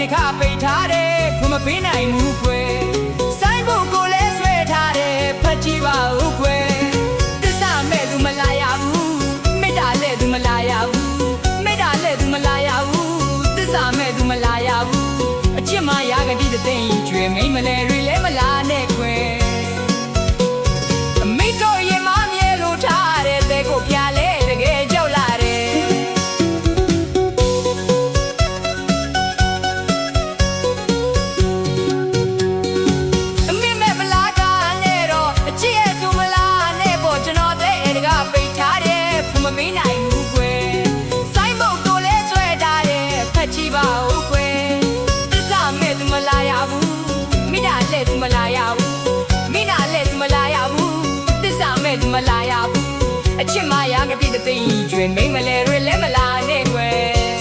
နှခပိတ်ထားတယ်ဖွင့်မပေးနိုင်ဘူးကွယ်စိုင်းဖို့ကိုလဲဆွဲထားတယ်ဖတ်ကြည့်ပါဦးကွယ်သစ္စာမဲ့သူမလာရဘူးမေတ္တာနဲ့သူမလာရဘူးမေတ္တာနဲ့သူမလာရဘူးသစ္စာမဲ့သူမလာရဘူးအချစ်မရကတိတဲ့သိရင်ကျွေမိမလဲတွေလဲမလာနဲ့ကွယ်မိတို့ရင်မမြဲလို့ထားတဲ့တဲ့ကိုပြလဲတကယ်ကြောက်လာတယ်အမေမဲ့မလာကနဲ့တော့အချစ်ရဲ့သူမလာနဲ့ပေါ့ကျွန်တော်တဲ့တကပိတ်ထားတယ်ဖွင့်မမေးနိုင်ဘူးကွယ်စိုင်းဖို့ကိုလဲဆွဲထားတယ်ဖတ်ကြည့်ပါဦးကွယ်သစ္စာမဲ့သူမလာရဘူးမိနာလက်သူမလာရဘူးမိနာလက်သူမလာရဘူးသစ္စာမဲ့သူမလာရဘူးအချစ်မရကတိတဲ့သိရင်ကျွေမိမလဲတွေလဲမလာနဲ့ကွယ်